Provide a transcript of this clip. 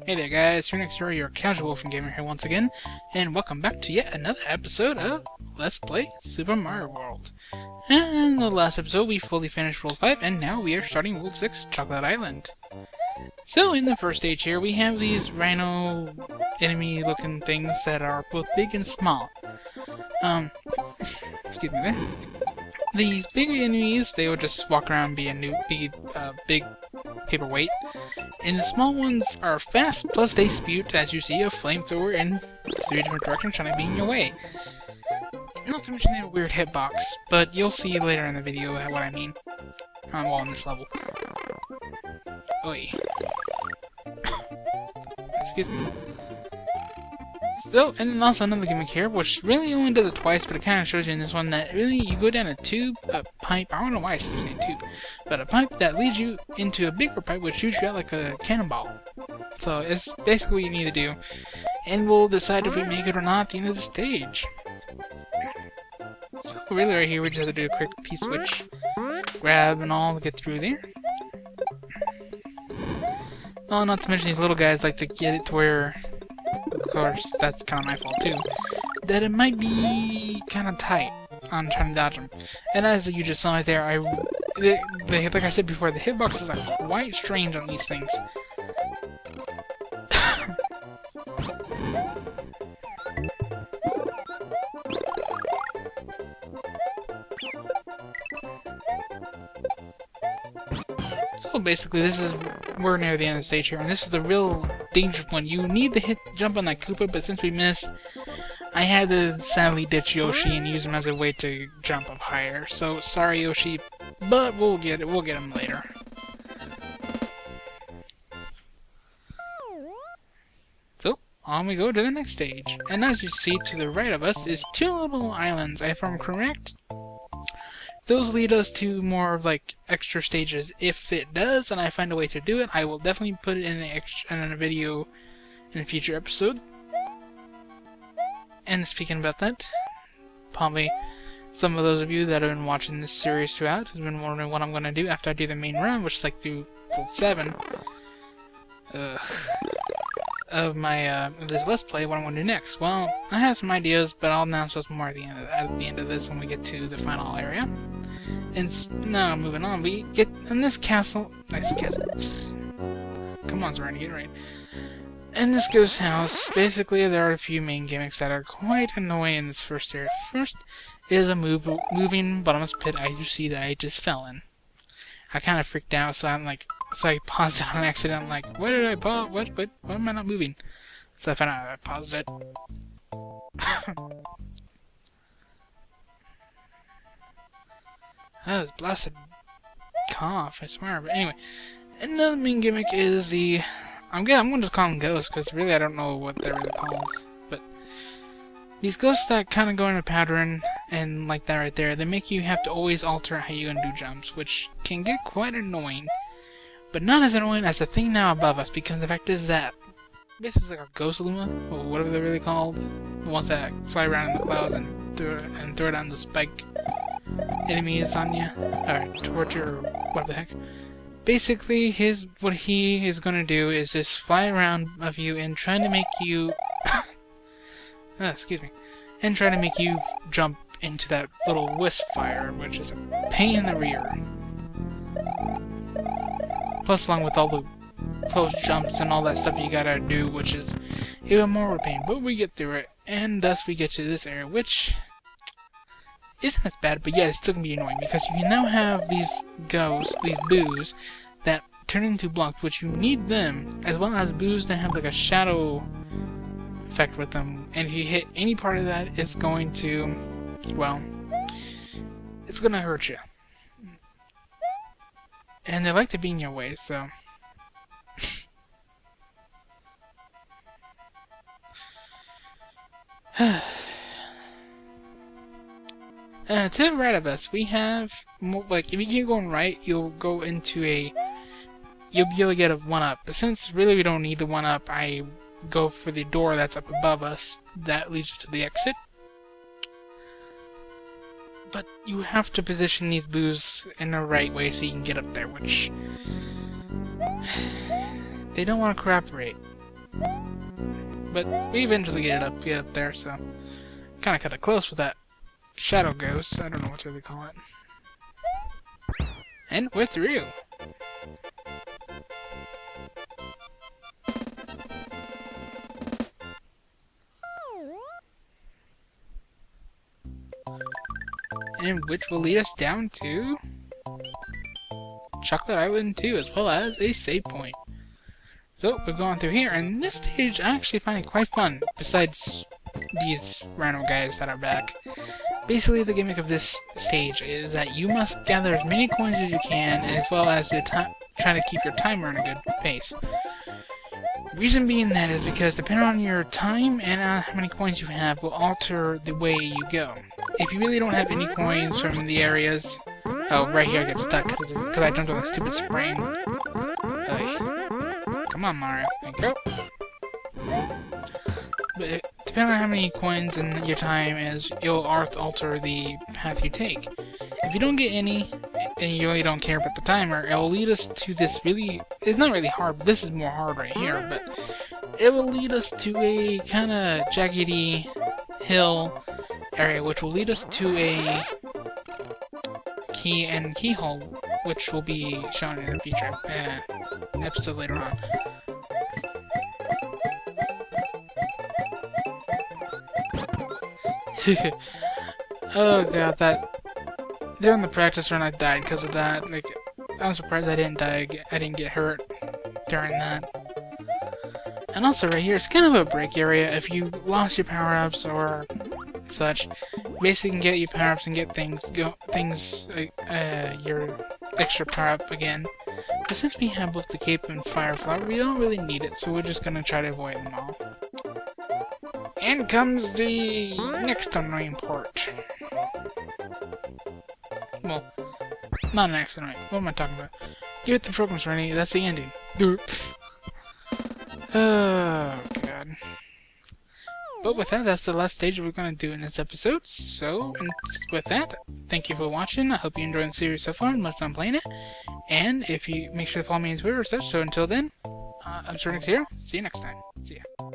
Hey there guys, your next hero, your casual from Gamer here once again, and welcome back to yet another episode of Let's Play Super Mario World. And in the last episode we fully finished World 5, and now we are starting World 6, Chocolate Island. So in the first stage here, we have these rhino enemy looking things that are both big and small. Excuse me there. These big enemies, they would just walk around and be a big paperweight. And the small ones are fast, plus they spew, as you see, a flamethrower in 3 different directions trying to beam your way. Not to mention they have a weird hitbox, but you'll see later in the video what I mean. Well, in this level. Oi. Excuse me. So, and then also another gimmick here, which really only does it twice, but it kind of shows you in this one that really you go down a tube, a pipe, I don't know why I keep saying tube, but a pipe that leads you into a bigger pipe which shoots you out like a cannonball. So it's basically what you need to do, and we'll decide if we make it or not at the end of the stage. So really right here we just have to do a quick P-switch, grab and all to get through there. Oh, not to mention these little guys like to get it to where, of course, that's kind of my fault too, that it might be kind of tight on trying to dodge them. And as you just saw right there, like I said before, the hitboxes are quite strange on these things. So basically, we're near the end of the stage here, and this is the real dangerous one. You need to jump on that Koopa, but since we missed, I had to sadly ditch Yoshi and use him as a way to jump up higher. So sorry, Yoshi, but we'll get him later. So on we go to the next stage, and as you see to the right of us is 2 little islands. If I'm correct, those lead us to more of like extra stages. If it does, and I find a way to do it, I will definitely put it in a video in a future episode. And speaking about that, probably some of those of you that have been watching this series throughout have been wondering what I'm going to do after I do the main run, which is like through World 7 of this Let's Play. What I'm going to do next? Well, I have some ideas, but I'll announce those more at the end of this when we get to the final area. And now moving on, we get in this castle. Nice castle. Come on, Serena, get right. In this ghost house, basically there are a few main gimmicks that are quite annoying in this first area. First is a moving bottomless pit as you see that I just fell in. I kind of freaked out, so I paused it on accident. I'm like, what did I pause? What am I not moving? So I found out I paused it. That was blasted cough, I swear. But anyway, another main gimmick is I'm going to just call them ghosts, because really I don't know what they're really called. But these ghosts that kind of go in a pattern, and like that right there, they make you have to always alter how you're going to do jumps, which can get quite annoying. But not as annoying as the thing now above us, because the fact is that this is like a ghost Luma, or whatever they're really called. The ones that fly around in the clouds and throw down the spike enemies on you, or torture, or what the heck. Basically, what he is going to do is just fly around of you and trying to make you excuse me, and try to make you jump into that little wisp fire, which is a pain in the rear. Plus, along with all the close jumps and all that stuff you gotta do, which is even more of a pain. But we get through it, and thus we get to this area, which isn't as bad, but yeah, it's still gonna be annoying, because you can now have these ghosts, these boos, that turn into blocks, which you need them, as well as boos that have like a shadow effect with them, and if you hit any part of that, it's going to, well, it's gonna hurt you. And they like to be in your way, so to the right of us, we have, like, if you keep going right, you'll go into you'll be able to get a 1-up. But since really we don't need the 1-up, I go for the door that's up above us. That leads us to the exit. But you have to position these boos in the right way so you can get up there, which they don't want to cooperate. But we eventually get up there, so kind of close with that shadow ghost. I don't know what to really call it. And we're through. And which will lead us down to Chocolate Island 2, as well as a save point. So, we're going through here, and this stage I actually find it quite fun, besides these random guys that are back. Basically, the gimmick of this stage is that you must gather as many coins as you can, as well as try to keep your timer in a good pace. Reason being that is because depending on your time and how many coins you have will alter the way you go. If you really don't have any coins from the areas... Oh, right here I get stuck because I jumped on the stupid spring. Come on, Mario. Thank you. But depending on how many coins and your time is, you'll alter the path you take. If you don't get any, and you really don't care about the timer, it will lead us to this really... It's not really hard, but this is more hard right here, but it will lead us to a kind of jaggedy hill area, which will lead us to a keyhole, which will be shown in a future episode later on. Oh god, during the practice run I died because of that. Like, I'm surprised I didn't die. I didn't get hurt during that. And also right here, it's kind of a break area. If you lost your power-ups or such, basically can get you power-ups and get your extra power-up again. But since we have both the cape and fire flower, we don't really need it, so we're just gonna try to avoid them all. And comes the next annoying part. Well, not an next annoying. What am I talking about? Get the programs ready. That's the ending. Oh god. But with that, that's the last stage we're going to do in this episode. So, with that, thank you for watching. I hope you enjoyed the series so far. Much fun playing it. And if you make sure to follow me on Twitter or such. So until then, I'm Sir Zero. See you next time. See ya.